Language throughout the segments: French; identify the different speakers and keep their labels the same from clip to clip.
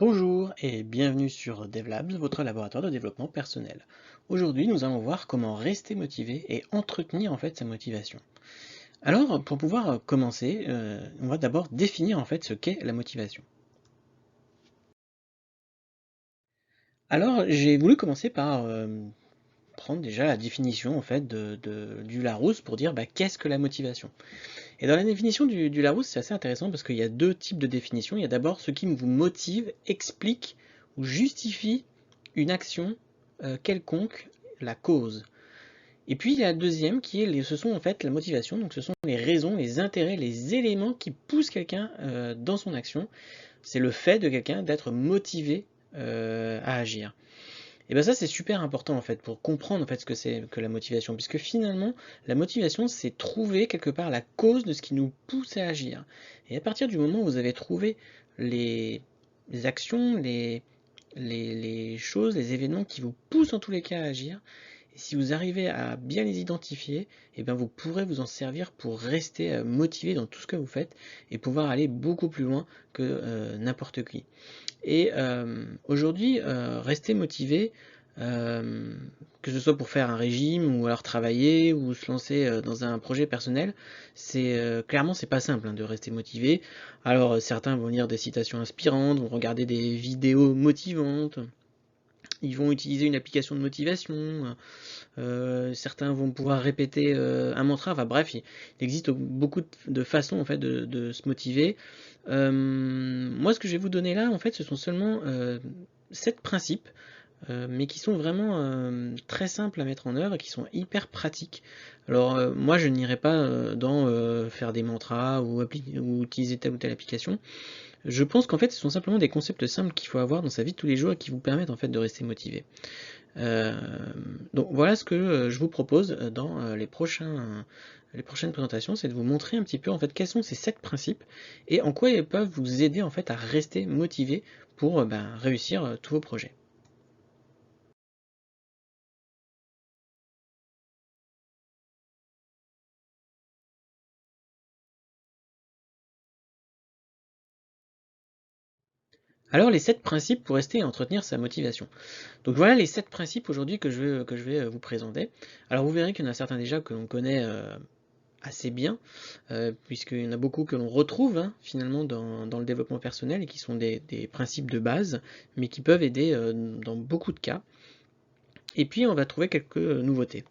Speaker 1: Bonjour et bienvenue sur DevLabs, votre laboratoire de développement personnel. Aujourd'hui, nous allons voir comment rester motivé et entretenir en fait sa motivation. Alors, pour pouvoir commencer, on va d'abord définir en fait ce qu'est la motivation. Alors, j'ai voulu commencer par prendre déjà la définition en fait du Larousse pour dire qu'est-ce que la motivation. Et dans la définition du Larousse, c'est assez intéressant parce qu'il y a deux types de définitions. Il y a d'abord ce qui vous motive, explique ou justifie une action quelconque, la cause. Et puis il y a la deuxième qui est, ce sont en fait la motivation, donc ce sont les raisons, les intérêts, les éléments qui poussent quelqu'un dans son action. C'est le fait de quelqu'un d'être motivé à agir. Et bien ça c'est super important en fait pour comprendre en fait ce que c'est que la motivation, puisque finalement la motivation c'est trouver quelque part la cause de ce qui nous pousse à agir. Et à partir du moment où vous avez trouvé les, les actions, les choses, les événements qui vous poussent en tous les cas à agir, et si vous arrivez à bien les identifier, et bien vous pourrez vous en servir pour rester motivé dans tout ce que vous faites et pouvoir aller beaucoup plus loin que n'importe qui. Et aujourd'hui, rester motivé, euh, que ce soit pour faire un régime ou alors travailler ou se lancer dans un projet personnel, c'est clairement c'est pas simple de rester motivé. Alors certains vont lire des citations inspirantes, vont regarder des vidéos motivantes, ils vont utiliser une application de motivation, certains vont pouvoir répéter un mantra, enfin bref, il existe beaucoup de façons en fait de se motiver. Moi ce que je vais vous donner là en fait ce sont seulement 7 principes, mais qui sont vraiment très simples à mettre en œuvre et qui sont hyper pratiques. Alors moi je n'irai pas dans faire des mantras ou utiliser telle ou telle application. Je pense qu'en fait ce sont simplement des concepts simples qu'il faut avoir dans sa vie de tous les jours et qui vous permettent en fait de rester motivé. Euh, donc voilà ce que je vous propose dans les prochaines présentations, c'est de vous montrer un petit peu en fait quels sont ces 7 principes et en quoi ils peuvent vous aider en fait à rester motivé pour réussir tous vos projets. Alors les 7 principes pour rester et entretenir sa motivation. Donc voilà les 7 principes aujourd'hui que je vais vous présenter. Alors vous verrez qu'il y en a certains déjà que l'on connaît assez bien, puisqu'il y en a beaucoup que l'on retrouve finalement dans le développement personnel et qui sont des principes de base, mais qui peuvent aider dans beaucoup de cas. Et puis on va trouver quelques nouveautés.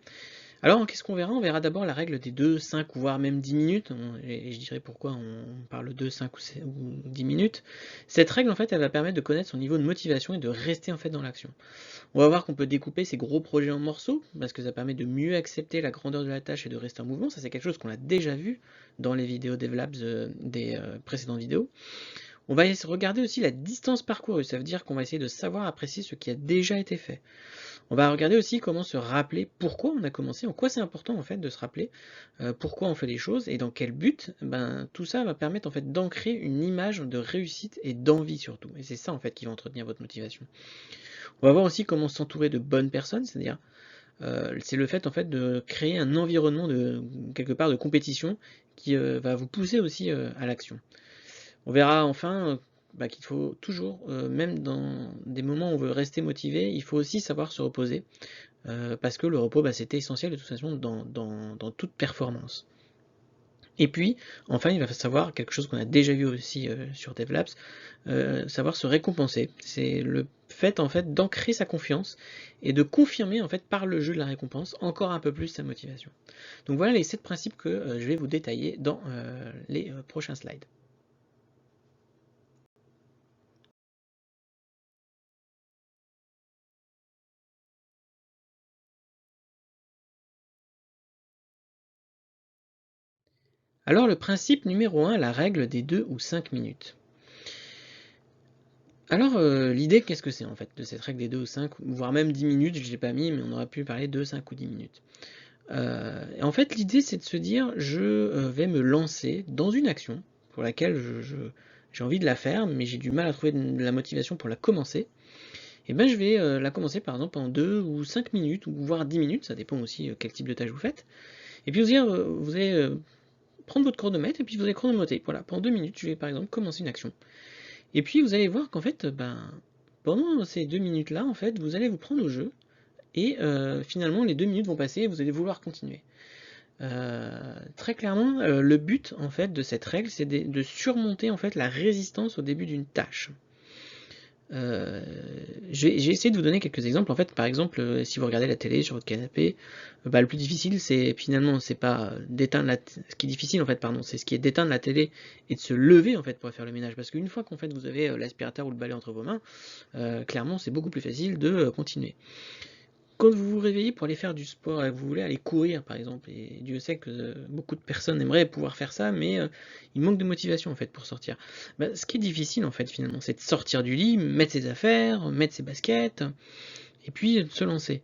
Speaker 1: Alors qu'est-ce qu'on verra? On verra d'abord la règle des 2, 5 ou voire même 10 minutes, et je dirais pourquoi on parle de 5 ou 10 minutes. Cette règle en fait elle va permettre de connaître son niveau de motivation et de rester en fait dans l'action. On va voir qu'on peut découper ces gros projets en morceaux, parce que ça permet de mieux accepter la grandeur de la tâche et de rester en mouvement. Ça, c'est quelque chose qu'on a déjà vu dans les vidéos DevLabs des précédentes vidéos. On va regarder aussi la distance parcourue. Ça veut dire qu'on va essayer de savoir apprécier ce qui a déjà été fait. On va regarder aussi comment se rappeler pourquoi on a commencé, en quoi c'est important en fait de se rappeler pourquoi on fait les choses et dans quel but. Tout ça va permettre en fait d'ancrer une image de réussite et d'envie surtout. Et c'est ça en fait qui va entretenir votre motivation. On va voir aussi comment s'entourer de bonnes personnes, c'est-à-dire c'est le fait en fait de créer un environnement de quelque part de compétition qui va vous pousser aussi à l'action. On verra enfin qu'il faut toujours, même dans des moments où on veut rester motivé, il faut aussi savoir se reposer, parce que le repos c'était essentiel de toute façon dans toute performance. Et puis, enfin, il va savoir quelque chose qu'on a déjà vu aussi sur DevLabs, savoir se récompenser. C'est le fait en fait d'ancrer sa confiance et de confirmer en fait par le jeu de la récompense encore un peu plus sa motivation. Donc voilà les 7 principes que je vais vous détailler dans les prochains slides. Alors le principe numéro 1, la règle des 2 ou 5 minutes. Alors l'idée, qu'est-ce que c'est en fait de cette règle des 2 ou 5, voire même 10 minutes, je ne l'ai pas mis, mais on aurait pu parler de 5 ou 10 minutes. En fait, l'idée, c'est de se dire, je vais me lancer dans une action pour laquelle j'ai envie de la faire, mais j'ai du mal à trouver de la motivation pour la commencer. Et ben, je vais la commencer par exemple en 2 ou 5 minutes, ou voire 10 minutes, ça dépend aussi quel type de tâche vous faites. Et puis vous allez prendre votre chronomètre et puis vous allez chronométrer. Voilà, pendant 2 minutes, je vais par exemple commencer une action. Et puis vous allez voir qu'en fait, pendant ces 2 minutes-là, en fait, vous allez vous prendre au jeu, et finalement les 2 minutes vont passer et vous allez vouloir continuer. Très clairement, le but en fait de cette règle, c'est de surmonter en fait la résistance au début d'une tâche. J'ai essayé de vous donner quelques exemples. En fait, par exemple, si vous regardez la télé sur votre canapé, le plus difficile, c'est finalement, c'est pas d'éteindre ce qui est difficile en fait, pardon, c'est ce qui est d'éteindre la télé et de se lever en fait pour faire le ménage. Parce qu'une fois qu'en fait vous avez l'aspirateur ou le balai entre vos mains, clairement, c'est beaucoup plus facile de continuer. Quand vous vous réveillez pour aller faire du sport et que vous voulez aller courir par exemple, et Dieu sait que beaucoup de personnes aimeraient pouvoir faire ça, mais il manque de motivation en fait pour sortir. Ce qui est difficile en fait finalement, c'est de sortir du lit, mettre ses affaires, mettre ses baskets, et puis de se lancer.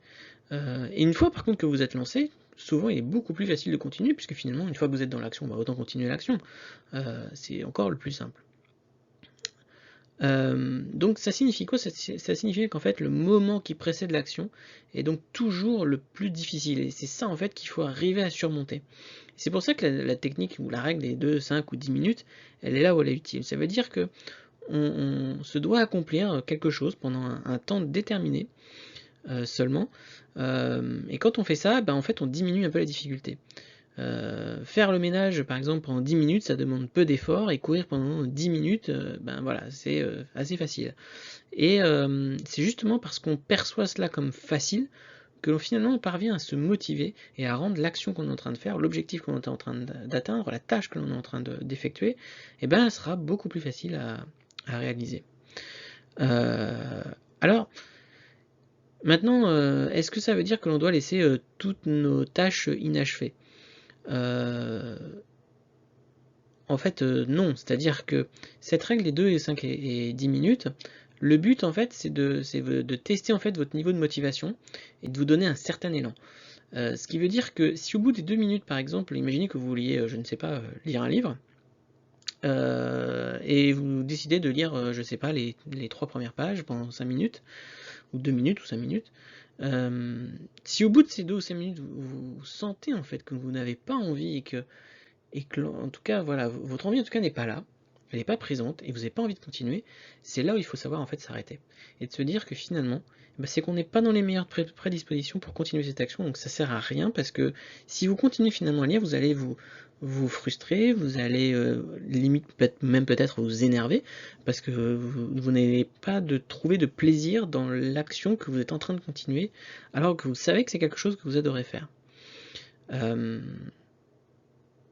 Speaker 1: Et une fois par contre que vous êtes lancé, souvent il est beaucoup plus facile de continuer, puisque finalement une fois que vous êtes dans l'action, autant continuer l'action. C'est encore le plus simple. Donc ça signifie quoi? Ça signifie qu'en fait le moment qui précède l'action est donc toujours le plus difficile, et c'est ça en fait qu'il faut arriver à surmonter. C'est pour ça que la technique ou la règle des 2, 5 ou 10 minutes, elle est là où elle est utile. Ça veut dire que on se doit accomplir quelque chose pendant un temps déterminé seulement, et quand on fait ça, en fait on diminue un peu la difficulté. Faire le ménage par exemple pendant 10 minutes, ça demande peu d'efforts, et courir pendant 10 minutes, voilà, c'est assez facile. Et c'est justement parce qu'on perçoit cela comme facile que finalement on parvient à se motiver et à rendre l'action qu'on est en train de faire, l'objectif qu'on est en train d'atteindre, la tâche que l'on est en train d'effectuer, elle sera beaucoup plus facile à réaliser. Alors, maintenant, est-ce que ça veut dire que l'on doit laisser toutes nos tâches inachevées? En fait, non. C'est-à-dire que cette règle des 2, 5 et 10 minutes, le but, en fait, c'est de tester en fait votre niveau de motivation et de vous donner un certain élan. Ce qui veut dire que si au bout des 2 minutes, par exemple, imaginez que vous vouliez, je ne sais pas, lire un livre, et vous décidez de lire, je ne sais pas, les 3 premières pages pendant 5 minutes, ou 2 minutes ou 5 minutes, si au bout de ces 2 ou 5 minutes, vous sentez en fait que vous n'avez pas envie, et que en tout cas, voilà, votre envie en tout cas n'est pas là, elle n'est pas présente, et vous n'avez pas envie de continuer, c'est là où il faut savoir en fait s'arrêter. Et de se dire que finalement, c'est qu'on n'est pas dans les meilleures prédispositions pour continuer cette action, donc ça sert à rien, parce que si vous continuez finalement à lire, vous allez vous frustrer, vous allez limite même peut-être vous énerver, parce que vous n'allez pas trouver de plaisir dans l'action que vous êtes en train de continuer, alors que vous savez que c'est quelque chose que vous adorez faire.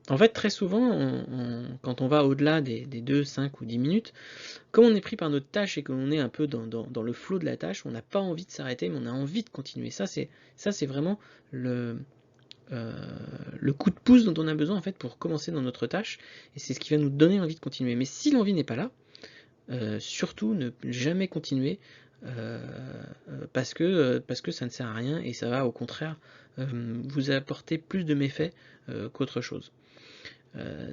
Speaker 1: En fait, très souvent, quand on va au-delà des 2, 5 ou 10 minutes, comme on est pris par notre tâche et que l'on est un peu dans le flot de la tâche, on n'a pas envie de s'arrêter, mais on a envie de continuer. Ça, c'est vraiment le coup de pouce dont on a besoin en fait pour commencer dans notre tâche, et c'est ce qui va nous donner envie de continuer. Mais si l'envie n'est pas là, surtout ne jamais continuer, parce que ça ne sert à rien, et ça va au contraire vous apporter plus de méfaits qu'autre chose.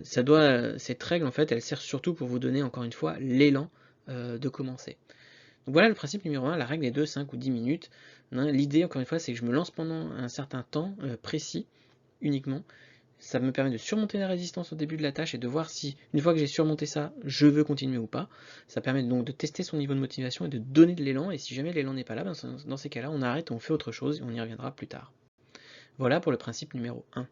Speaker 1: Cette règle en fait, elle sert surtout pour vous donner encore une fois l'élan de commencer. Donc voilà le principe numéro 1, la règle des 2, 5 ou 10 minutes. L'idée encore une fois, c'est que je me lance pendant un certain temps précis uniquement. Ça me permet de surmonter la résistance au début de la tâche et de voir si, une fois que j'ai surmonté ça, je veux continuer ou pas. Ça permet donc de tester son niveau de motivation et de donner de l'élan, et si jamais l'élan n'est pas là, dans ces cas-là, on arrête, on fait autre chose et on y reviendra plus tard. Voilà pour le principe numéro 1.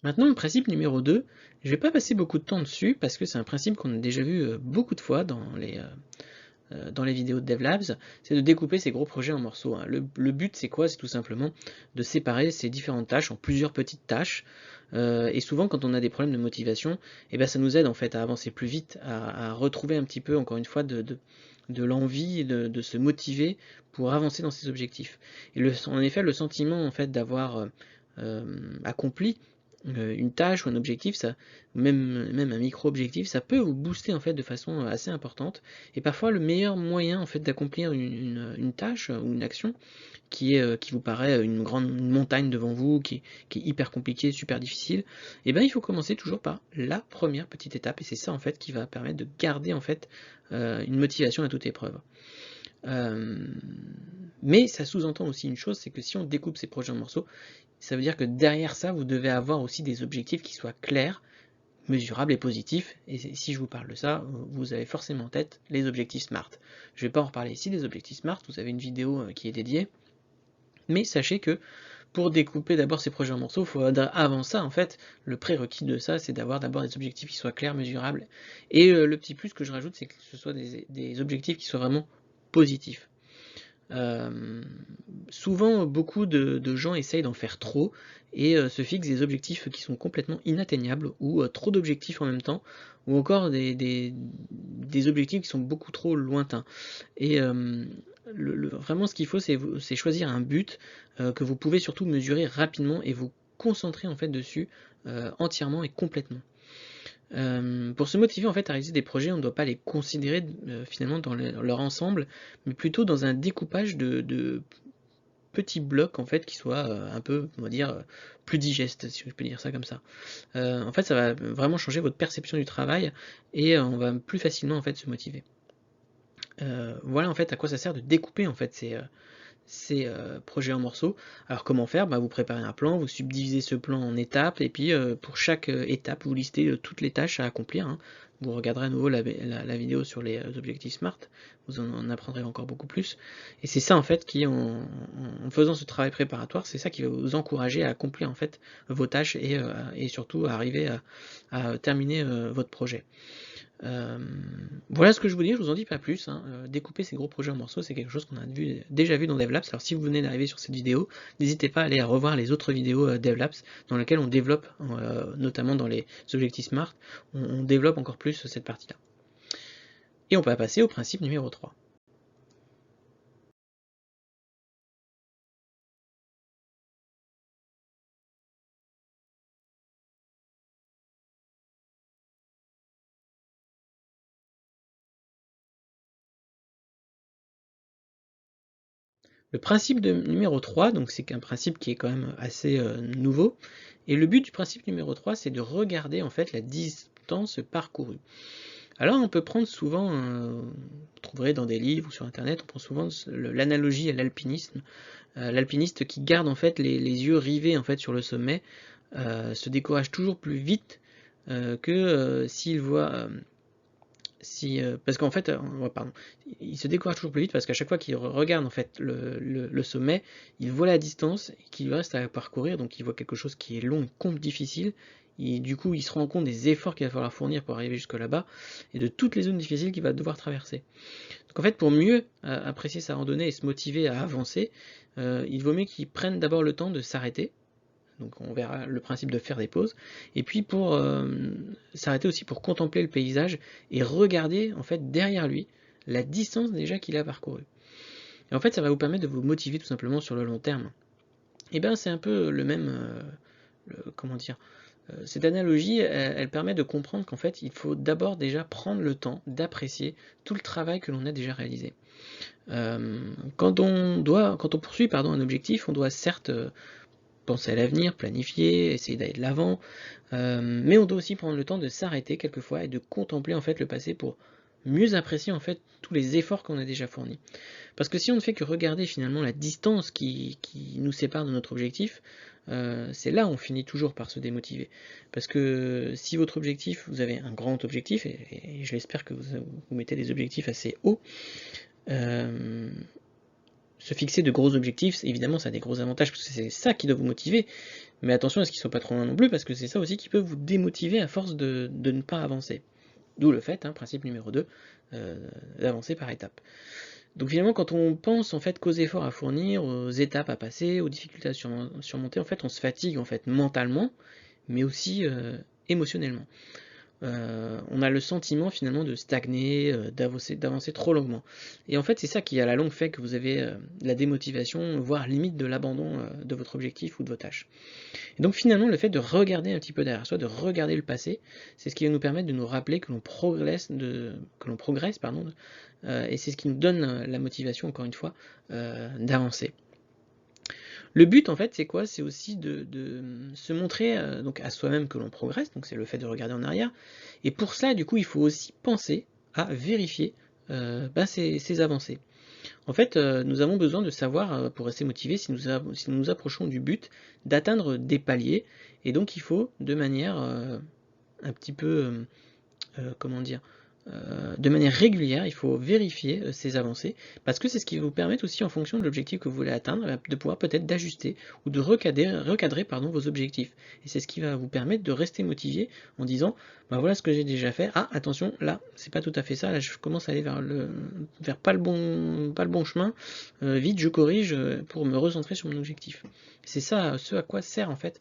Speaker 1: Maintenant, le principe numéro 2, je ne vais pas passer beaucoup de temps dessus parce que c'est un principe qu'on a déjà vu beaucoup de fois dans les vidéos de DevLabs, c'est de découper ces gros projets en morceaux. Le but, c'est quoi? C'est tout simplement de séparer ces différentes tâches en plusieurs petites tâches. Et souvent, quand on a des problèmes de motivation, ça nous aide en fait à avancer plus vite, à retrouver un petit peu, encore une fois, de l'envie, de se motiver pour avancer dans ses objectifs. Et en effet, le sentiment en fait d'avoir accompli une tâche ou un objectif, même un micro-objectif, ça peut vous booster en fait de façon assez importante. Et parfois le meilleur moyen en fait d'accomplir une tâche ou une action qui vous paraît une montagne devant vous, qui est hyper compliquée, super difficile, et ben il faut commencer toujours par la première petite étape, et c'est ça en fait qui va permettre de garder en fait une motivation à toute épreuve. Mais ça sous-entend aussi une chose, c'est que si on découpe ces projets en morceaux, ça veut dire que derrière ça, vous devez avoir aussi des objectifs qui soient clairs, mesurables et positifs. Et si je vous parle de ça, vous avez forcément en tête les objectifs SMART. Je ne vais pas en reparler ici des objectifs SMART, vous avez une vidéo qui est dédiée. Mais sachez que pour découper d'abord ces projets en morceaux, il faut avant ça, en fait, le prérequis de ça, c'est d'avoir d'abord des objectifs qui soient clairs, mesurables. Et le petit plus que je rajoute, c'est que ce soit des objectifs qui soient vraiment positifs. Souvent, beaucoup de gens essayent d'en faire trop et se fixent des objectifs qui sont complètement inatteignables ou trop d'objectifs en même temps, ou encore des objectifs qui sont beaucoup trop lointains. Et vraiment, ce qu'il faut, c'est choisir un but que vous pouvez surtout mesurer rapidement et vous concentrer en fait dessus entièrement et complètement. Pour se motiver en fait à réaliser des projets, on ne doit pas les considérer finalement dans leur ensemble, mais plutôt dans un découpage de petits blocs en fait qui soient un peu, on va dire, plus digestes, si je peux dire ça comme ça. En fait, ça va vraiment changer votre perception du travail et on va plus facilement en fait se motiver. Voilà en fait à quoi ça sert de découper en fait ces projets en morceaux. Alors comment faire? Vous préparez un plan, vous subdivisez ce plan en étapes, et puis pour chaque étape, vous listez toutes les tâches à accomplir, hein. Vous regarderez à nouveau la vidéo sur les objectifs SMART, vous en apprendrez encore beaucoup plus. Et c'est ça en fait qui, en faisant ce travail préparatoire, c'est ça qui va vous encourager à accomplir en fait vos tâches et surtout à arriver à terminer votre projet. Voilà ce que je vous dis, je vous en dis pas plus, hein. Découper ces gros projets en morceaux, c'est quelque chose qu'on a déjà vu dans DevLabs. Alors si vous venez d'arriver sur cette vidéo, n'hésitez pas à aller revoir les autres vidéos DevLabs dans lesquelles on développe, notamment dans les objectifs SMART, on développe encore plus cette partie-là. Et on peut passer au principe numéro 3. Le principe numéro 3, donc c'est un principe qui est quand même assez nouveau, et le but du principe numéro 3, c'est de regarder en fait la distance parcourue. Alors on peut prendre souvent, vous trouverez dans des livres ou sur internet, on prend souvent l'analogie à l'alpinisme. L'alpiniste qui garde en fait les yeux rivés en fait sur le sommet se décourage toujours plus vite que s'il voit parce qu'en fait, pardon, il se décourage toujours plus vite parce qu'à chaque fois qu'il regarde en fait le sommet, il voit la distance qu'il lui reste à parcourir, donc il voit quelque chose qui est long et difficile. Et du coup, il se rend compte des efforts qu'il va falloir fournir pour arriver jusque là-bas et de toutes les zones difficiles qu'il va devoir traverser. Donc en fait, pour mieux apprécier sa randonnée et se motiver à avancer, il vaut mieux qu'il prenne d'abord le temps de s'arrêter. Donc on verra le principe de faire des pauses, et puis pour s'arrêter aussi pour contempler le paysage et regarder en fait derrière lui la distance déjà qu'il a parcourue. Et en fait ça va vous permettre de vous motiver tout simplement sur le long terme. Et bien c'est un peu le même, comment dire, cette analogie elle permet de comprendre qu'en fait il faut d'abord déjà prendre le temps d'apprécier tout le travail que l'on a déjà réalisé. Quand on poursuit un objectif, on doit certes penser à l'avenir, planifier, essayer d'aller de l'avant, mais on doit aussi prendre le temps de s'arrêter quelquefois et de contempler en fait le passé pour mieux apprécier en fait tous les efforts qu'on a déjà fournis. Parce que si on ne fait que regarder finalement la distance qui nous sépare de notre objectif, c'est là où on finit toujours par se démotiver. Parce que si votre objectif, vous avez un grand objectif, et je l'espère que vous mettez des objectifs assez hauts, se fixer de gros objectifs, évidemment ça a des gros avantages parce que c'est ça qui doit vous motiver, mais attention à ce qu'ils ne soient pas trop loin non plus parce que c'est ça aussi qui peut vous démotiver à force de ne pas avancer. D'où le fait, principe numéro 2, d'avancer par étapes. Donc finalement quand on pense en fait qu'aux efforts à fournir, aux étapes à passer, aux difficultés à surmonter, en fait on se fatigue en fait mentalement, mais aussi émotionnellement. on a le sentiment finalement de stagner, d'avancer trop longuement. Et en fait, c'est ça qui à la longue fait que vous avez la démotivation, voire limite de l'abandon de votre objectif ou de vos tâches. Et donc finalement, le fait de regarder un petit peu derrière soi, de regarder le passé, c'est ce qui va nous permettre de nous rappeler que l'on progresse, pardon, et c'est ce qui nous donne la motivation, encore une fois, d'avancer. Le but, en fait, c'est quoi? C'est aussi de se montrer donc à soi-même que l'on progresse, donc c'est le fait de regarder en arrière. Et pour cela, du coup, il faut aussi penser à vérifier ces avancées. En fait, nous avons besoin de savoir, pour rester motivé, si nous nous approchons du but, d'atteindre des paliers. Et donc, il faut, de manière un petit peu, comment dire, de manière régulière, il faut vérifier ces avancées, parce que c'est ce qui va vous permettre aussi, en fonction de l'objectif que vous voulez atteindre, de pouvoir peut-être d'ajuster ou de recadrer vos objectifs. Et c'est ce qui va vous permettre de rester motivé en disant, bah voilà ce que j'ai déjà fait, ah attention, là c'est pas tout à fait ça, là je commence à aller vers pas le bon chemin, vite je corrige pour me recentrer sur mon objectif. C'est ça ce à quoi sert en fait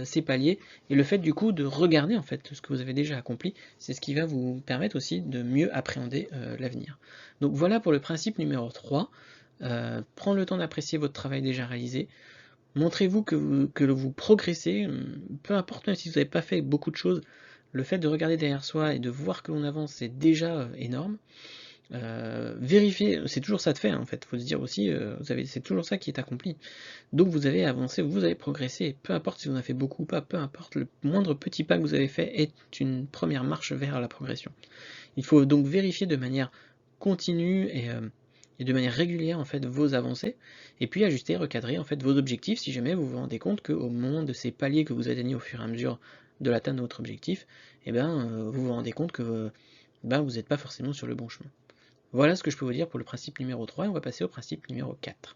Speaker 1: ces paliers, et le fait du coup de regarder en fait ce que vous avez déjà accompli, c'est ce qui va vous permettre aussi de mieux appréhender l'avenir. Donc voilà pour le principe numéro 3. Prendre le temps d'apprécier votre travail déjà réalisé. Montrez-vous que vous progressez, peu importe même si vous n'avez pas fait beaucoup de choses, le fait de regarder derrière soi et de voir que l'on avance, c'est déjà énorme. Vérifier, c'est toujours ça de fait, hein, en fait, il faut se dire aussi, c'est toujours ça qui est accompli. Donc vous avez avancé, vous avez progressé, peu importe si vous en avez fait beaucoup ou pas, peu importe, le moindre petit pas que vous avez fait est une première marche vers la progression. Il faut donc vérifier de manière continue et de manière régulière en fait vos avancées, et puis ajuster, recadrer en fait vos objectifs si jamais vous vous rendez compte qu'au moment de ces paliers que vous atteignez au fur et à mesure de l'atteinte de votre objectif, vous vous rendez compte que vous n'êtes pas forcément sur le bon chemin. Voilà ce que je peux vous dire pour le principe numéro 3, et on va passer au principe numéro 4.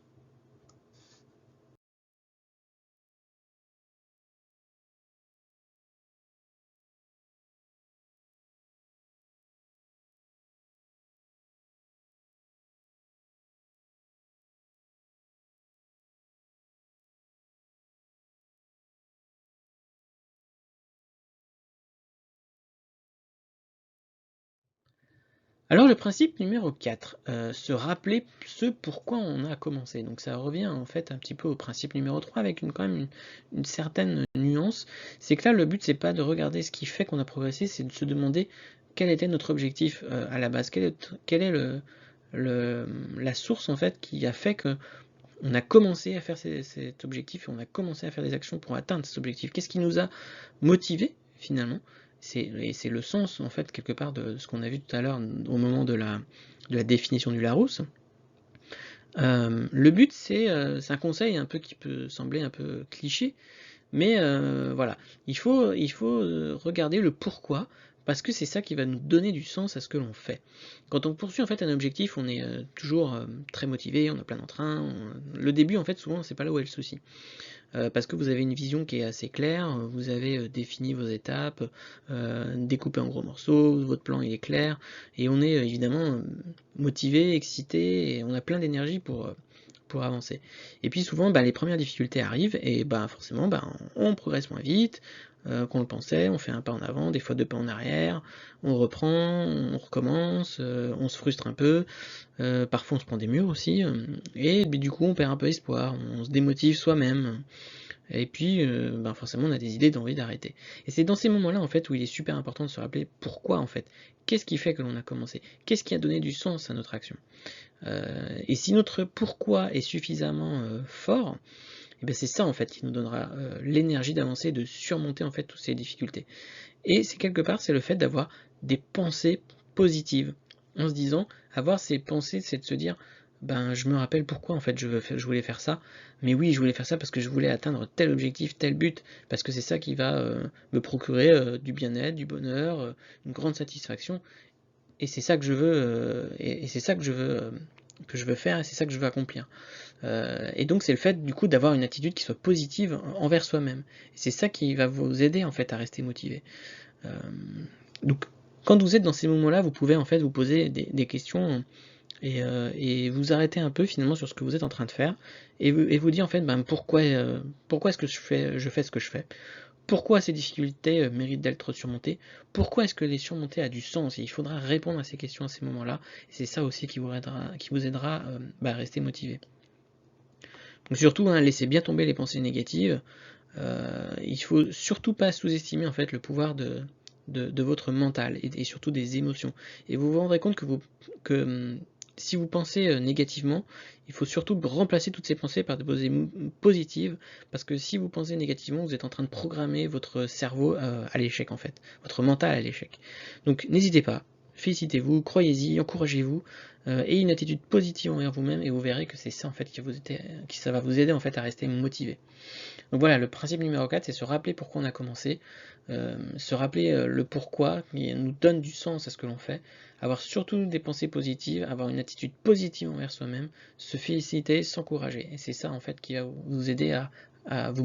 Speaker 1: Alors le principe numéro 4, se rappeler ce pourquoi on a commencé. Donc ça revient en fait un petit peu au principe numéro 3 avec quand même une certaine nuance. C'est que là le but c'est pas de regarder ce qui fait qu'on a progressé, c'est de se demander quel était notre objectif à la base, quel est la source en fait qui a fait que on a commencé à faire cet objectif et on a commencé à faire des actions pour atteindre cet objectif. Qu'est-ce qui nous a motivé finalement? Et c'est le sens en fait quelque part de ce qu'on a vu tout à l'heure au moment de la définition du Larousse. Le but c'est un conseil un peu qui peut sembler un peu cliché, mais voilà, il faut regarder le pourquoi, parce que c'est ça qui va nous donner du sens à ce que l'on fait. Quand on poursuit en fait un objectif, on est toujours très motivé, on a plein d'entrain. Le début en fait souvent c'est pas là où est le souci. Parce que vous avez une vision qui est assez claire, vous avez défini vos étapes, découpé en gros morceaux, votre plan il est clair, et on est évidemment motivé, excité, et on a plein d'énergie pour avancer. Et puis souvent, les premières difficultés arrivent, et forcément, on progresse moins vite qu'on le pensait, on fait un pas en avant, des fois deux pas en arrière, on reprend, on recommence, on se frustre un peu, parfois on se prend des murs aussi, et du coup on perd un peu espoir, on se démotive soi-même, et puis forcément on a des idées d'envie d'arrêter. Et c'est dans ces moments-là en fait où il est super important de se rappeler pourquoi en fait, qu'est-ce qui fait que l'on a commencé, qu'est-ce qui a donné du sens à notre action. Et si notre pourquoi est suffisamment fort, et c'est ça en fait qui nous donnera l'énergie d'avancer, de surmonter en fait toutes ces difficultés. Et c'est quelque part, c'est le fait d'avoir des pensées positives, en se disant, avoir ces pensées, c'est de se dire, je me rappelle pourquoi en fait je voulais faire ça, mais oui, je voulais faire ça parce que je voulais atteindre tel objectif, tel but, parce que c'est ça qui va me procurer du bien-être, du bonheur, une grande satisfaction, et c'est ça que je veux, et c'est ça que je veux faire, et c'est ça que je veux accomplir. Et donc c'est le fait du coup d'avoir une attitude qui soit positive envers soi-même. Et c'est ça qui va vous aider en fait à rester motivé. Euh, donc quand vous êtes dans ces moments-là, vous pouvez en fait vous poser des questions et vous arrêter un peu finalement sur ce que vous êtes en train de faire et vous dire en fait pourquoi est-ce que je fais ce que je fais, pourquoi ces difficultés méritent d'être surmontées, pourquoi est-ce que les surmonter a du sens, et il faudra répondre à ces questions à ces moments-là, et c'est ça aussi qui vous aidera à rester motivé. Donc surtout, hein, laissez bien tomber les pensées négatives. Il faut surtout pas sous-estimer en fait le pouvoir de votre mental et surtout des émotions. Et vous vous rendrez compte que si vous pensez négativement, il faut surtout remplacer toutes ces pensées par des pensées positives, parce que si vous pensez négativement, vous êtes en train de programmer votre cerveau à l'échec en fait, votre mental à l'échec. Donc n'hésitez pas, félicitez-vous, croyez-y, encouragez-vous, ayez une attitude positive envers vous-même, et vous verrez que c'est ça en fait qui ça va vous aider en fait à rester motivé. Donc voilà, le principe numéro 4, c'est se rappeler pourquoi on a commencé, se rappeler le pourquoi, qui nous donne du sens à ce que l'on fait, avoir surtout des pensées positives, avoir une attitude positive envers soi-même, se féliciter, s'encourager. Et c'est ça en fait qui va vous aider à vous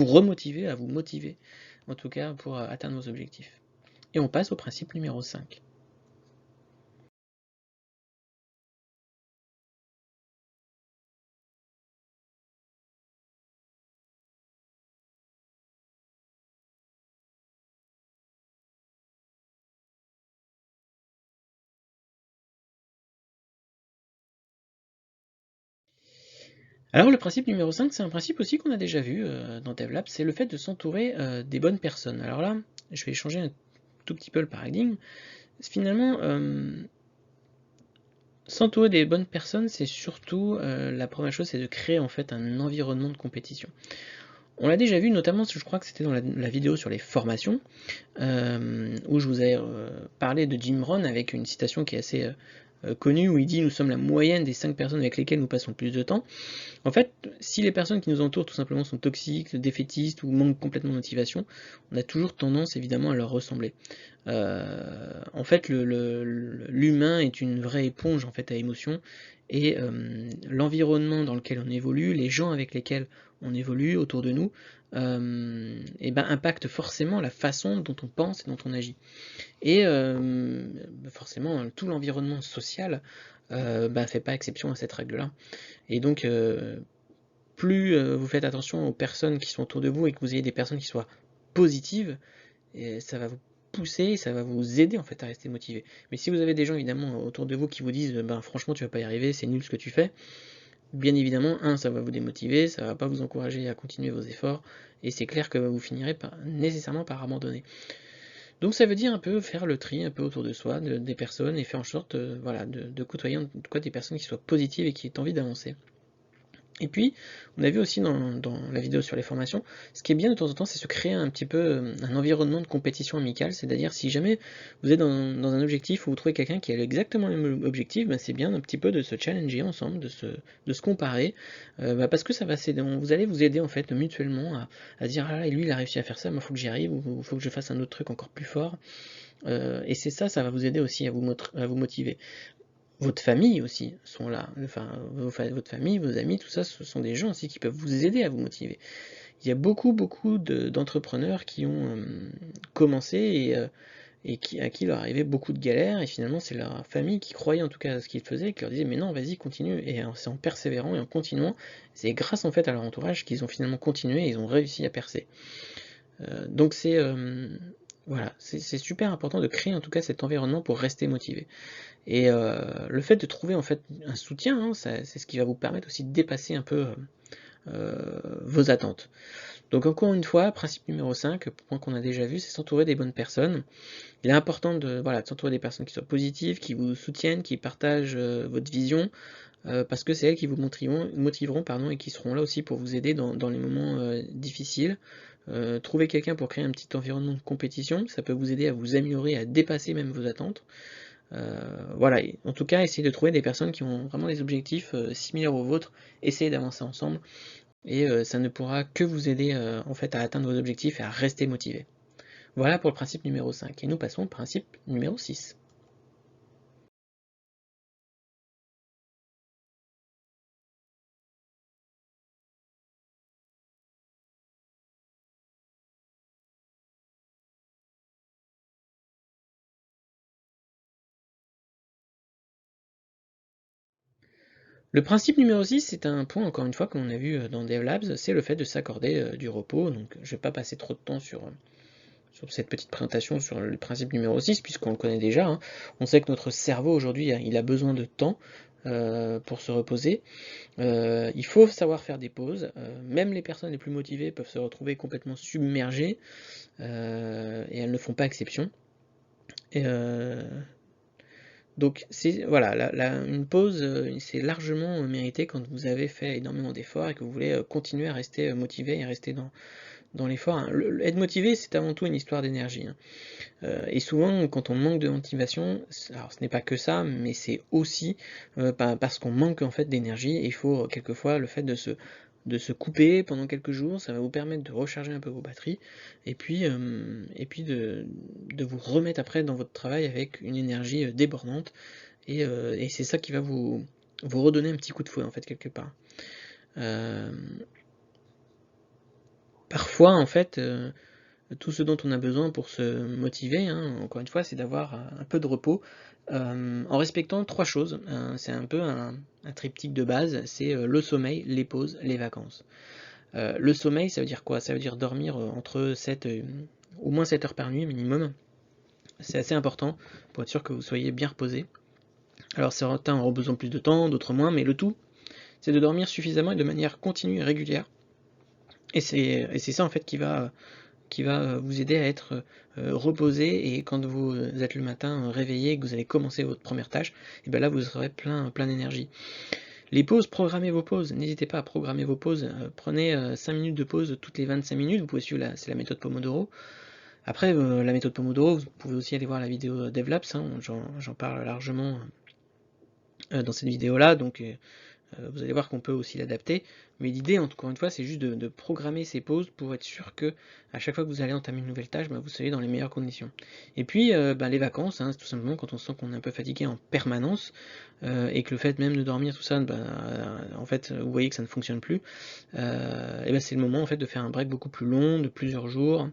Speaker 1: remotiver, à vous motiver, en tout cas pour atteindre vos objectifs. Et on passe au principe numéro 5. Alors le principe numéro 5, c'est un principe aussi qu'on a déjà vu dans DevLab, c'est le fait de s'entourer des bonnes personnes. Alors là, je vais changer un tout petit peu le paradigme. Finalement, s'entourer des bonnes personnes, c'est surtout la première chose, c'est de créer en fait un environnement de compétition. On l'a déjà vu, notamment, je crois que c'était dans la vidéo sur les formations, où je vous ai parlé de Jim Rohn avec une citation qui est assez connue, où il dit: «Nous sommes la moyenne des 5 personnes avec lesquelles nous passons le plus de temps». En fait, si les personnes qui nous entourent tout simplement sont toxiques, défaitistes ou manquent complètement de motivation, on a toujours tendance évidemment à leur ressembler. En fait, l'humain est une vraie éponge en fait à émotions, et l'environnement dans lequel on évolue, les gens avec lesquels on évolue autour de nous, et ben, impactent forcément la façon dont on pense et dont on agit. Et forcément, tout l'environnement social fait pas exception à cette règle-là. Et donc, plus vous faites attention aux personnes qui sont autour de vous et que vous ayez des personnes qui soient positives, et ça va vous pousser, ça va vous aider en fait à rester motivé. Mais si vous avez des gens évidemment autour de vous qui vous disent ben franchement tu vas pas y arriver, c'est nul ce que tu fais, bien évidemment, ça va vous démotiver, ça va pas vous encourager à continuer vos efforts, et c'est clair que vous finirez nécessairement par abandonner. Donc ça veut dire un peu faire le tri un peu autour de soi, des personnes, et faire en sorte voilà, de côtoyer en tout cas des personnes qui soient positives et qui aient envie d'avancer. Et puis, on a vu aussi dans la vidéo sur les formations, ce qui est bien de temps en temps, c'est se créer un petit peu un environnement de compétition amicale, c'est-à-dire si jamais vous êtes dans un objectif où vous trouvez quelqu'un qui a exactement le même objectif, c'est bien un petit peu de se challenger ensemble, de se comparer, parce que ça va s'aider, vous allez vous aider en fait mutuellement à dire ah là, lui il a réussi à faire ça, moi il faut que j'y arrive, ou il faut que je fasse un autre truc encore plus fort, et c'est ça, ça va vous aider aussi à vous motiver. Votre famille aussi sont là, enfin, votre famille, vos amis, tout ça, ce sont des gens aussi qui peuvent vous aider à vous motiver. Il y a beaucoup d'entrepreneurs qui ont commencé et à qui leur arrivait beaucoup de galères, et finalement c'est leur famille qui croyait en tout cas à ce qu'ils faisaient, et qui leur disait mais non vas-y continue, et c'est en persévérant et en continuant, c'est grâce en fait à leur entourage qu'ils ont finalement continué et ils ont réussi à percer. Donc voilà, c'est super important de créer en tout cas cet environnement pour rester motivé. Et le fait de trouver en fait un soutien, hein, c'est ce qui va vous permettre aussi de dépasser un peu vos attentes. Donc encore une fois, principe numéro 5, point qu'on a déjà vu, c'est s'entourer des bonnes personnes. Il est important de s'entourer des personnes qui soient positives, qui vous soutiennent, qui partagent votre vision, parce que c'est elles qui vous motiveront pardon, et qui seront là aussi pour vous aider dans les moments difficiles. Trouver quelqu'un pour créer un petit environnement de compétition, ça peut vous aider à vous améliorer, à dépasser même vos attentes. Voilà, en tout cas, essayez de trouver des personnes qui ont vraiment des objectifs similaires aux vôtres, essayez d'avancer ensemble, et ça ne pourra que vous aider en fait à atteindre vos objectifs et à rester motivé. Voilà pour le principe numéro 5, et nous passons au principe numéro 6. Le principe numéro 6, c'est un point, encore une fois, qu'on a vu dans DevLabs, c'est le fait de s'accorder du repos. Donc je ne vais pas passer trop de temps sur cette petite présentation sur le principe numéro 6, puisqu'on le connaît déjà, hein. On sait que notre cerveau, aujourd'hui, il a besoin de temps pour se reposer. Il faut savoir faire des pauses. Même les personnes les plus motivées peuvent se retrouver complètement submergées, et elles ne font pas exception. Et, donc voilà, une pause, c'est largement mérité quand vous avez fait énormément d'efforts et que vous voulez continuer à rester motivé et rester dans l'effort, hein. Être motivé, c'est avant tout une histoire d'énergie, hein. Et souvent, quand on manque de motivation, alors ce n'est pas que ça, mais c'est aussi parce qu'on manque en fait d'énergie, et il faut quelquefois le fait de se couper pendant quelques jours, ça va vous permettre de recharger un peu vos batteries, et puis de vous remettre après dans votre travail avec une énergie débordante, et c'est ça qui va vous redonner un petit coup de fouet en fait quelque part. Parfois en fait, tout ce dont on a besoin pour se motiver, hein, encore une fois, c'est d'avoir un peu de repos, en respectant 3 choses. C'est un peu un triptyque de base, c'est le sommeil, les pauses, les vacances. Le sommeil, ça veut dire quoi? Ça veut dire dormir entre au moins 7 heures par nuit minimum. C'est assez important pour être sûr que vous soyez bien reposé. Alors certains auront besoin de plus de temps, d'autres moins, mais le tout, c'est de dormir suffisamment et de manière continue et régulière. Et c'est ça en fait qui va vous aider à être reposé, et quand vous êtes le matin réveillé et que vous allez commencer votre première tâche, et bien là vous serez plein d'énergie. Les pauses, programmez vos pauses, n'hésitez pas à programmer vos pauses, prenez 5 minutes de pause toutes les 25 minutes, vous pouvez suivre, c'est la méthode Pomodoro. Après, la méthode Pomodoro, vous pouvez aussi aller voir la vidéo DevLabs, hein, j'en parle largement dans cette vidéo-là, donc vous allez voir qu'on peut aussi l'adapter, mais l'idée, encore une fois, c'est juste de programmer ces pauses pour être sûr que à chaque fois que vous allez entamer une nouvelle tâche, vous soyez dans les meilleures conditions. Et puis, les vacances, hein, c'est tout simplement quand on sent qu'on est un peu fatigué en permanence, et que le fait même de dormir, tout ça, en fait, vous voyez que ça ne fonctionne plus, et c'est le moment en fait de faire un break beaucoup plus long, de plusieurs jours,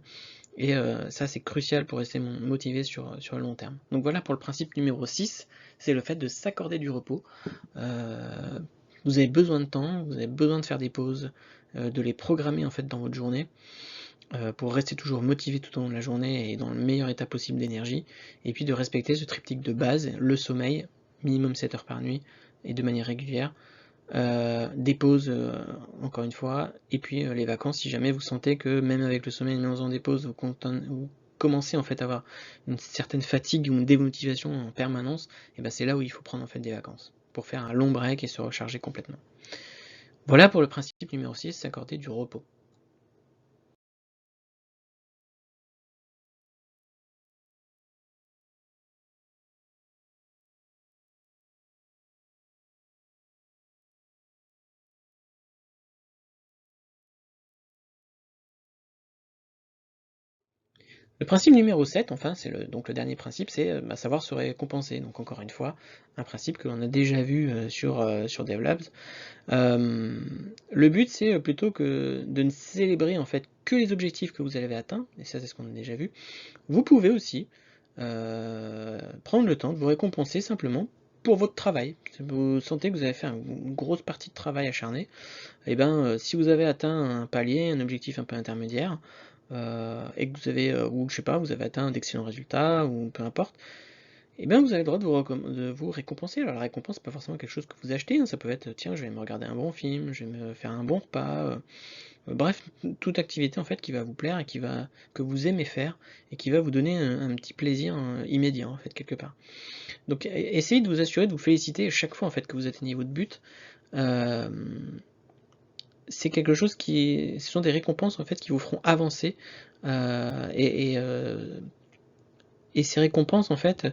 Speaker 1: et ça c'est crucial pour rester motivé sur le long terme. Donc voilà pour le principe numéro 6, c'est le fait de s'accorder du repos. Vous avez besoin de temps, vous avez besoin de faire des pauses, de les programmer en fait dans votre journée, pour rester toujours motivé tout au long de la journée et dans le meilleur état possible d'énergie, et puis de respecter ce triptyque de base, le sommeil, minimum 7 heures par nuit, et de manière régulière, des pauses, encore une fois, et puis les vacances, si jamais vous sentez que même avec le sommeil, même en faisant des pauses, vous commencez en fait à avoir une certaine fatigue ou une démotivation en permanence, et c'est là où il faut prendre en fait des vacances, pour faire un long break et se recharger complètement. Voilà pour le principe numéro 6, s'accorder du repos. Le principe numéro 7, enfin, c'est donc le dernier principe, c'est savoir se récompenser. Donc encore une fois, un principe que l'on a déjà vu sur DevLabs. Le but, c'est plutôt que de ne célébrer en fait que les objectifs que vous avez atteints, et ça c'est ce qu'on a déjà vu. Vous pouvez aussi prendre le temps de vous récompenser simplement pour votre travail. Si vous sentez que vous avez fait une grosse partie de travail acharné, et si vous avez atteint un palier, un objectif un peu intermédiaire, et que vous avez, ou je sais pas, vous avez atteint d'excellents résultats, ou peu importe, et bien vous avez le droit de vous récompenser. Alors la récompense, c'est pas forcément quelque chose que vous achetez, hein, ça peut être, tiens, je vais me regarder un bon film, je vais me faire un bon repas, bref, toute activité en fait qui va vous plaire et que vous aimez faire, et qui va vous donner un petit plaisir immédiat en fait quelque part. Donc essayez de vous assurer de vous féliciter chaque fois en fait que vous atteignez votre but. Euh, c'est quelque chose ce sont des récompenses en fait qui vous feront avancer, et ces récompenses en fait,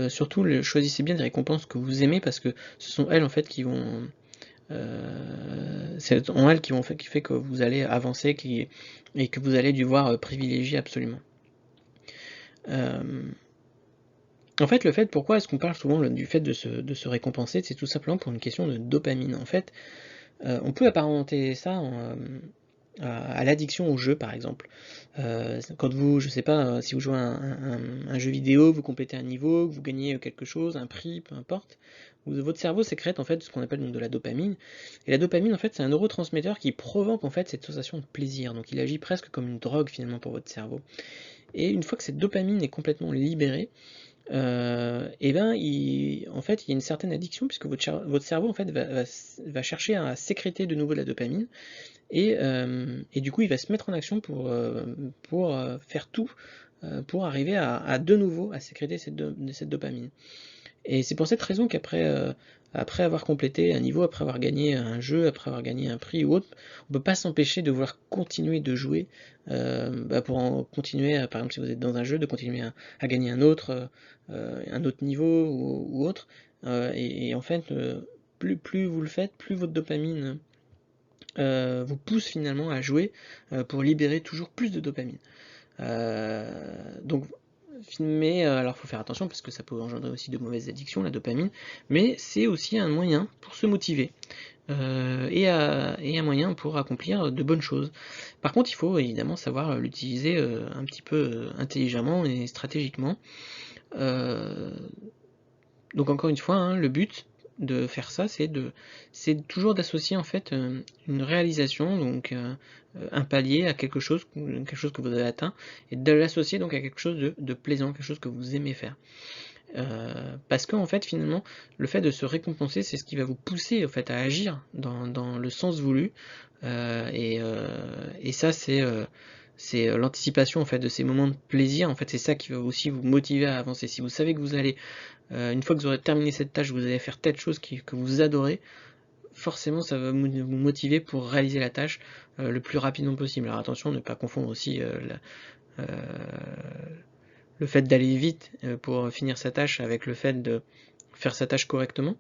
Speaker 1: surtout choisissez bien des récompenses que vous aimez, parce que ce sont elles en fait qui vont c'est en elles qui fait que vous allez avancer, et que vous allez devoir privilégier absolument. En fait, pourquoi est-ce qu'on parle souvent du fait de se récompenser, c'est tout simplement pour une question de dopamine. En fait, on peut apparenter ça à l'addiction au jeu par exemple. Quand vous, je sais pas, si vous jouez à un jeu vidéo, vous complétez un niveau, vous gagnez quelque chose, un prix, peu importe, votre cerveau sécrète en fait ce qu'on appelle donc de la dopamine. Et la dopamine en fait c'est un neurotransmetteur qui provoque en fait cette sensation de plaisir. Donc il agit presque comme une drogue finalement pour votre cerveau. Et une fois que cette dopamine est complètement libérée, et ben, en fait, il y a une certaine addiction puisque votre cerveau en fait va chercher à sécréter de nouveau de la dopamine et du coup il va se mettre en action pour faire tout pour arriver à de nouveau à sécréter cette dopamine. Et c'est pour cette raison après avoir complété un niveau, après avoir gagné un jeu, après avoir gagné un prix ou autre, on peut pas s'empêcher de vouloir continuer de jouer, pour continuer, par exemple si vous êtes dans un jeu, de continuer à gagner un autre niveau ou autre. Et en fait, plus vous le faites, plus votre dopamine vous pousse finalement à jouer pour libérer toujours plus de dopamine. Donc, mais alors faut faire attention parce que ça peut engendrer aussi de mauvaises addictions, la dopamine, mais c'est aussi un moyen pour se motiver et un moyen pour accomplir de bonnes choses. Par contre, il faut évidemment savoir l'utiliser un petit peu intelligemment et stratégiquement. Euh, donc encore une fois, hein, le but de faire ça, c'est toujours d'associer en fait une réalisation, donc un palier à quelque chose que vous avez atteint, et de l'associer donc à quelque chose de plaisant, quelque chose que vous aimez faire. Parce que en fait finalement le fait de se récompenser c'est ce qui va vous pousser en fait à agir dans le sens voulu et ça c'est l'anticipation en fait de ces moments de plaisir en fait c'est ça qui va aussi vous motiver à avancer. Si vous savez que vous allez une fois que vous aurez terminé cette tâche vous allez faire telle chose que vous adorez, forcément ça va vous motiver pour réaliser la tâche le plus rapidement possible. Alors attention ne pas confondre aussi euh, le fait d'aller vite pour finir sa tâche avec le fait de faire sa tâche correctement.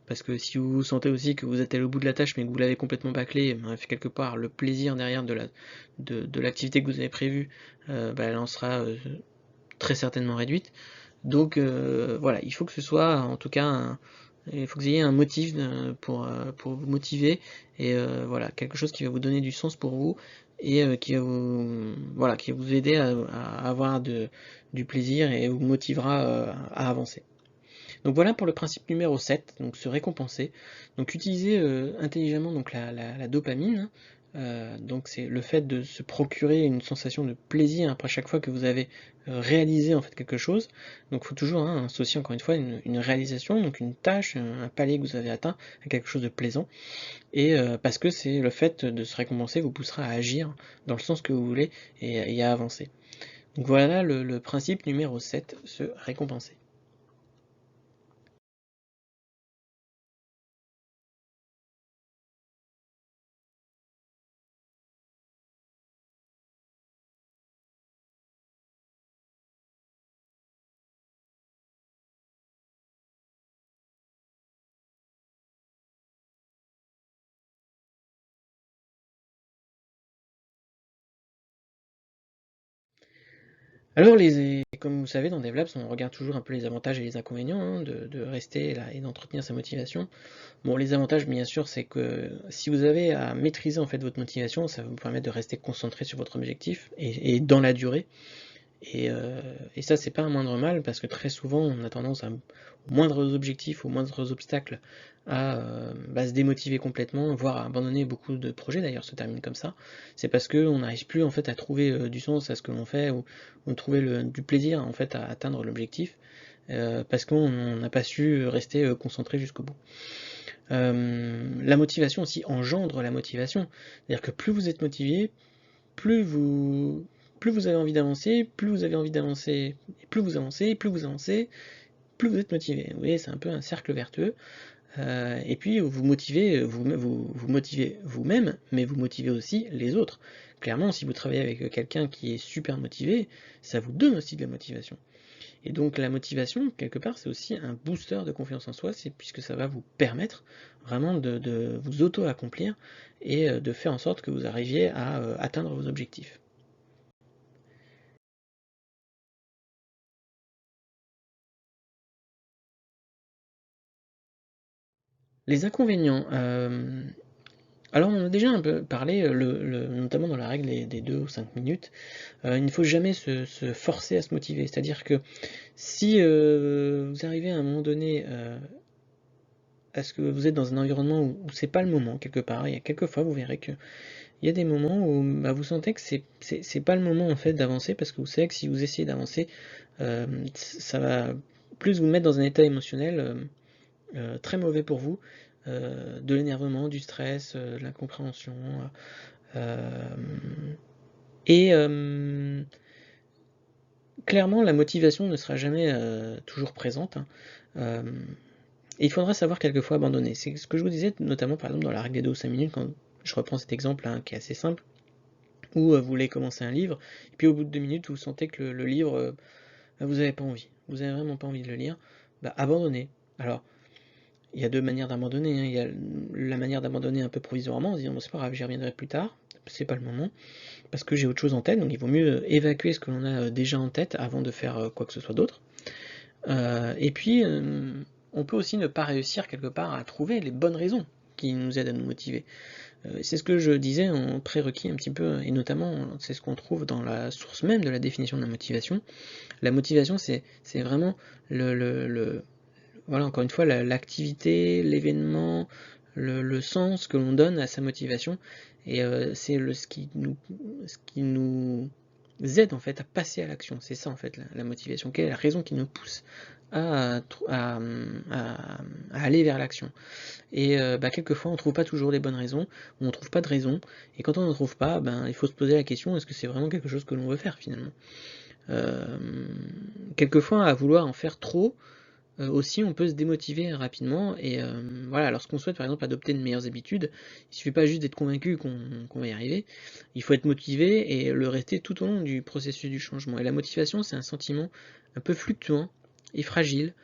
Speaker 1: Parce que si vous sentez aussi que vous êtes allé au bout de la tâche mais que vous l'avez complètement bâclé, quelque part le plaisir derrière de l'activité que vous avez prévue, elle en sera très certainement réduite. Donc voilà, il faut que ce soit en tout cas il faut que vous ayez un motif pour vous motiver et voilà, quelque chose qui va vous donner du sens pour vous et qui va vous aider à avoir du plaisir et vous motivera à avancer. Donc voilà pour le principe numéro 7, donc se récompenser. Donc utiliser intelligemment donc la dopamine. Donc c'est le fait de se procurer une sensation de plaisir après chaque fois que vous avez réalisé en fait quelque chose. Donc il faut toujours associer encore une fois une réalisation, donc une tâche, un palier que vous avez atteint à quelque chose de plaisant. Et parce que c'est le fait de se récompenser vous poussera à agir dans le sens que vous voulez et à avancer. Donc voilà le principe numéro 7, se récompenser. Alors, comme vous savez, dans DevLabs, on regarde toujours un peu les avantages et les inconvénients de rester là et d'entretenir sa motivation. Bon, les avantages, bien sûr, c'est que si vous avez à maîtriser en fait votre motivation, ça va vous permettre de rester concentré sur votre objectif et dans la durée. Et ça, c'est pas un moindre mal parce que très souvent, on a tendance aux moindres objectifs, aux moindres obstacles, se démotiver complètement, voire à abandonner beaucoup de projets. D'ailleurs, se terminent comme ça. C'est parce que on n'arrive plus en fait à trouver du sens à ce que l'on fait ou trouver du plaisir en fait à atteindre l'objectif parce qu'on n'a pas su rester concentré jusqu'au bout. La motivation aussi engendre la motivation, c'est-à-dire que plus vous êtes motivé, plus vous, plus vous avez envie d'avancer, plus vous avez envie d'avancer, et plus vous avancez, plus vous avancez, plus vous êtes motivé. Vous voyez, c'est un peu un cercle vertueux. Et puis vous motivez vous motivez vous-même, mais vous motivez aussi les autres. Clairement, si vous travaillez avec quelqu'un qui est super motivé, ça vous donne aussi de la motivation. Et donc la motivation, quelque part, c'est aussi un booster de confiance en soi, puisque ça va vous permettre vraiment de vous auto-accomplir et de faire en sorte que vous arriviez à atteindre vos objectifs. Les inconvénients, Alors on en a déjà un peu parlé, notamment dans la règle des 2 ou 5 minutes, il ne faut jamais se forcer à se motiver. C'est-à-dire que si vous arrivez à un moment donné à ce que vous êtes dans un environnement où c'est pas le moment quelque part, il y a quelques fois vous verrez que il y a des moments où bah, vous sentez que c'est pas le moment en fait d'avancer parce que vous savez que si vous essayez d'avancer, ça va plus vous mettre dans un état émotionnel très mauvais pour vous, de l'énervement, du stress, de l'incompréhension, euh, et clairement la motivation ne sera jamais toujours présente, hein. Euh, et il faudra savoir quelquefois abandonner. C'est ce que je vous disais notamment par exemple dans la règle des 2 ou 5 minutes, quand je reprends cet exemple hein, qui est assez simple, où vous voulez commencer un livre, et puis au bout de 2 minutes vous sentez que le livre, vous n'avez pas envie, vous avez vraiment pas envie de le lire, bah abandonnez. Alors, il y a deux manières d'abandonner, hein. Il y a la manière d'abandonner un peu provisoirement, en se disant bon, c'est pas grave, j'y reviendrai plus tard, c'est pas le moment, parce que j'ai autre chose en tête, donc il vaut mieux évacuer ce que l'on a déjà en tête avant de faire quoi que ce soit d'autre. Et puis, on peut aussi ne pas réussir quelque part à trouver les bonnes raisons qui nous aident à nous motiver. C'est ce que je disais en prérequis un petit peu, et notamment c'est ce qu'on trouve dans la source même de la définition de la motivation. La motivation, c'est vraiment voilà, encore une fois, l'activité, l'événement, le sens que l'on donne à sa motivation, et c'est ce qui nous aide en fait à passer à l'action. C'est ça en fait la motivation. Quelle est la raison qui nous pousse à aller vers l'action? Et bah, quelquefois on ne trouve pas toujours les bonnes raisons, ou on ne trouve pas de raison, et quand on n'en trouve pas, ben, il faut se poser la question, est-ce que c'est vraiment quelque chose que l'on veut faire finalement? euh, Quelquefois à vouloir en faire trop, aussi on peut se démotiver rapidement, et voilà, lorsqu'on souhaite par exemple adopter de meilleures habitudes, il suffit pas juste d'être convaincu qu'on va y arriver, il faut être motivé et le rester tout au long du processus du changement. Et la motivation, c'est un sentiment un peu fluctuant et fragile,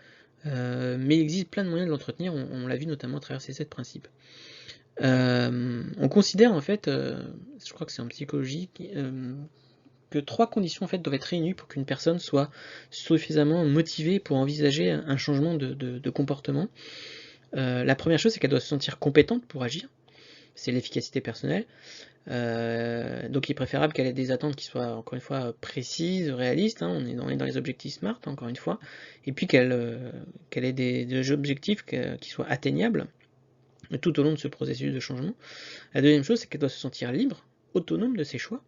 Speaker 1: mais il existe plein de moyens de l'entretenir, on l'a vu notamment à travers ces 7 principes. On considère en fait, je crois que c'est en psychologie, que 3 conditions en fait doivent être réunies pour qu'une personne soit suffisamment motivée pour envisager un changement de comportement. La première chose, c'est qu'elle doit se sentir compétente pour agir, c'est l'efficacité personnelle. Donc il est préférable qu'elle ait des attentes qui soient encore une fois précises, réalistes, hein, on est dans les objectifs SMART encore une fois, et puis qu'elle ait des objectifs qui soient atteignables tout au long de ce processus de changement. La deuxième chose, c'est qu'elle doit se sentir libre, autonome de ses choix,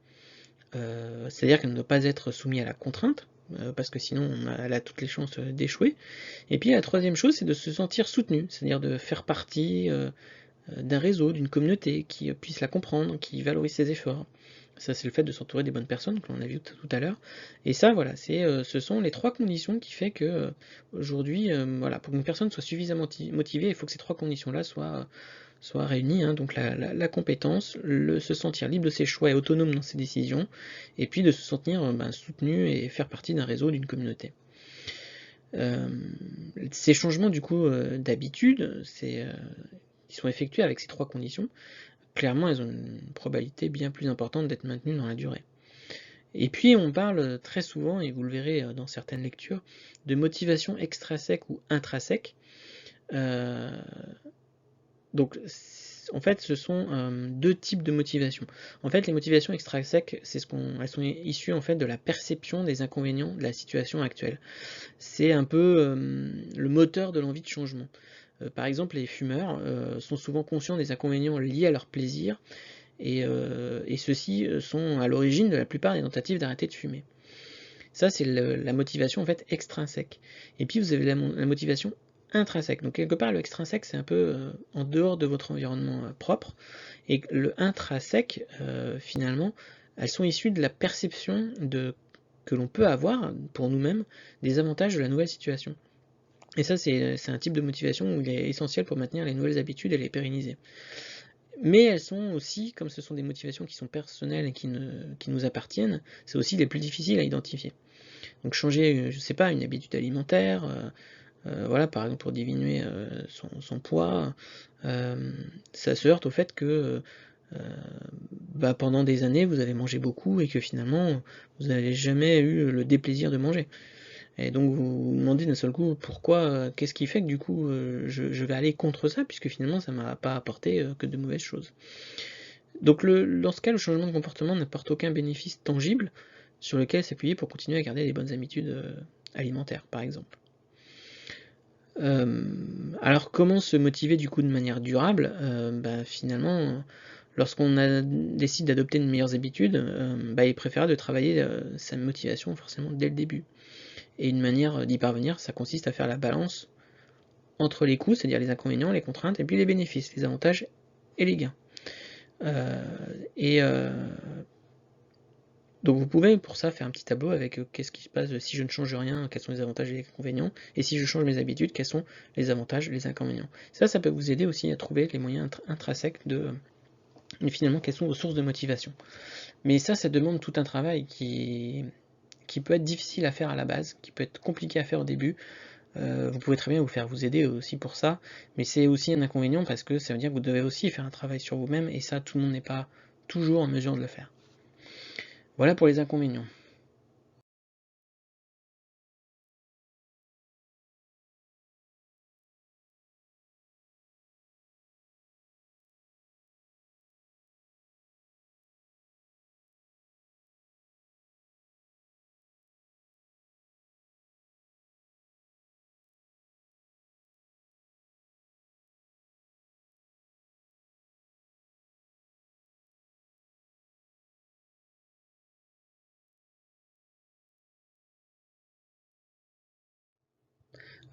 Speaker 1: c'est-à-dire qu'elle ne doit pas être soumise à la contrainte, parce que sinon elle a toutes les chances d'échouer. Et puis la troisième chose, c'est de se sentir soutenue, c'est-à-dire de faire partie d'un réseau, d'une communauté qui puisse la comprendre, qui valorise ses efforts. Ça, c'est le fait de s'entourer des bonnes personnes, que l'on a vu tout à l'heure. Et ça, voilà, ce sont les 3 conditions qui fait que aujourd'hui, voilà, pour qu'une personne soit suffisamment motivée, il faut que ces 3 conditions-là soient réunies, hein. Donc la compétence, se sentir libre de ses choix et autonome dans ses décisions, et puis de se sentir soutenu et faire partie d'un réseau, d'une communauté. Ces changements du coup d'habitude, qui sont effectués avec ces 3 conditions, clairement elles ont une probabilité bien plus importante d'être maintenues dans la durée. Et puis on parle très souvent, et vous le verrez dans certaines lectures, de motivation extrinsèque ou intrinsèque. Donc en fait ce sont 2 types de motivation. En fait les motivations extrinsèques, elles sont issues en fait de la perception des inconvénients de la situation actuelle. C'est un peu le moteur de l'envie de changement. Par exemple, les fumeurs sont souvent conscients des inconvénients liés à leur plaisir, et ceux-ci sont à l'origine de la plupart des tentatives d'arrêter de fumer. Ça, c'est la motivation en fait extrinsèque. Et puis vous avez la motivation intrinsèque. Donc quelque part, le extrinsèque, c'est un peu en dehors de votre environnement propre, et le intrinsèque, finalement, elles sont issues de la perception que l'on peut avoir pour nous-mêmes des avantages de la nouvelle situation. Et ça, c'est un type de motivation où il est essentiel pour maintenir les nouvelles habitudes et les pérenniser. Mais elles sont aussi, comme ce sont des motivations qui sont personnelles et qui nous appartiennent, c'est aussi les plus difficiles à identifier. Donc changer, je sais pas, une habitude alimentaire, voilà, par exemple pour diminuer son poids, ça se heurte au fait que pendant des années vous avez mangé beaucoup et que finalement vous n'avez jamais eu le déplaisir de manger. Et donc vous vous demandez d'un seul coup pourquoi, qu'est-ce qui fait que du coup je vais aller contre ça, puisque finalement ça m'a pas apporté que de mauvaises choses. Donc dans ce cas, le changement de comportement n'apporte aucun bénéfice tangible sur lequel s'appuyer pour continuer à garder les bonnes habitudes alimentaires, par exemple. Alors comment se motiver du coup de manière durable? Finalement, lorsqu'on décide d'adopter de meilleures habitudes, il est préférable de travailler sa motivation forcément dès le début. Et une manière d'y parvenir, ça consiste à faire la balance entre les coûts, c'est-à-dire les inconvénients, les contraintes, et puis les bénéfices, les avantages et les gains. Donc vous pouvez pour ça faire un petit tableau avec qu'est-ce qui se passe si je ne change rien, quels sont les avantages et les inconvénients, et si je change mes habitudes, quels sont les avantages et les inconvénients. Ça peut vous aider aussi à trouver les moyens intrinsèques de finalement quelles sont vos sources de motivation. Mais ça demande tout un travail qui peut être difficile à faire à la base, qui peut être compliqué à faire au début. Vous pouvez très bien vous aider aussi pour ça, mais c'est aussi un inconvénient parce que ça veut dire que vous devez aussi faire un travail sur vous-même, et ça tout le monde n'est pas toujours en mesure de le faire. Voilà pour les inconvénients.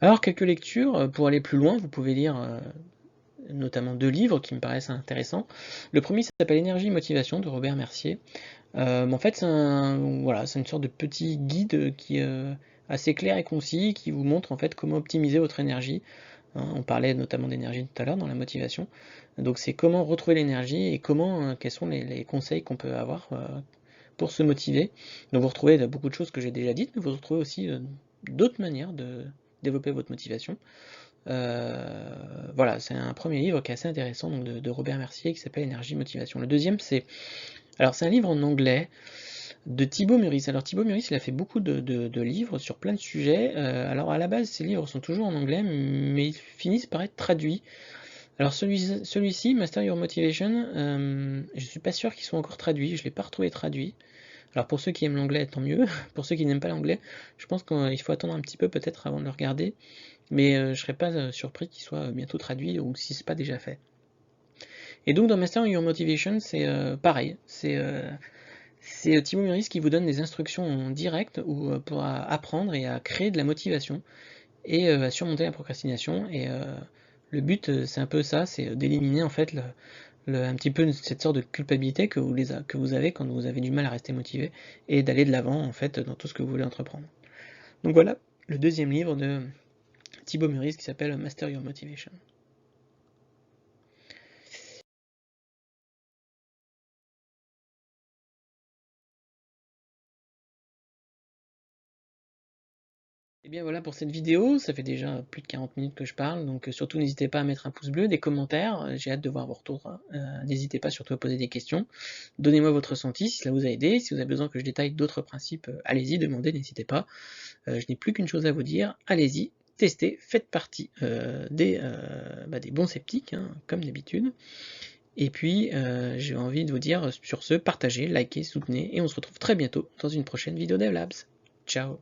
Speaker 1: Alors quelques lectures, pour aller plus loin, vous pouvez lire notamment 2 livres qui me paraissent intéressants. Le premier s'appelle Énergie et motivation de Robert Mercier. En fait, c'est une sorte de petit guide qui est assez clair et concis, qui vous montre en fait comment optimiser votre énergie. Hein, on parlait notamment d'énergie tout à l'heure dans la motivation. Donc c'est comment retrouver l'énergie et quels sont les conseils qu'on peut avoir pour se motiver. Donc vous retrouvez beaucoup de choses que j'ai déjà dites, mais vous retrouvez aussi d'autres manières de développer votre motivation. Voilà, c'est un premier livre qui est assez intéressant, donc de Robert Mercier, qui s'appelle Énergie Motivation. Le deuxième, c'est un livre en anglais de Thibaut Meurice. Alors Thibaut Meurice, il a fait beaucoup de livres sur plein de sujets. Alors à la base, ces livres sont toujours en anglais, mais ils finissent par être traduits. Alors celui-ci, Master Your Motivation, je suis pas sûr qu'il soit encore traduit, je l'ai pas retrouvé traduit. Alors pour ceux qui aiment l'anglais, tant mieux. Pour ceux qui n'aiment pas l'anglais, je pense qu'il faut attendre un petit peu peut-être avant de le regarder. Mais je serais pas surpris qu'il soit bientôt traduit ou si c'est pas déjà fait. Et donc dans Master Your Motivation, c'est pareil. C'est Thibaut Meurice qui vous donne des instructions directes pour apprendre et à créer de la motivation et à surmonter la procrastination. Et le but, c'est un peu ça, c'est d'éliminer en fait un petit peu cette sorte de culpabilité que vous avez quand vous avez du mal à rester motivé et d'aller de l'avant en fait dans tout ce que vous voulez entreprendre. Donc voilà le deuxième livre de Thibaut Meurice qui s'appelle Master Your Motivation. Et bien voilà pour cette vidéo, ça fait déjà plus de 40 minutes que je parle, donc surtout n'hésitez pas à mettre un pouce bleu, des commentaires, j'ai hâte de voir vos retours, n'hésitez pas surtout à poser des questions, donnez-moi votre ressenti si cela vous a aidé, si vous avez besoin que je détaille d'autres principes, allez-y, demandez, n'hésitez pas, je n'ai plus qu'une chose à vous dire, allez-y, testez, faites partie des bons sceptiques, hein, comme d'habitude, et puis j'ai envie de vous dire sur ce, partagez, likez, soutenez, et on se retrouve très bientôt dans une prochaine vidéo DevLabs. Ciao.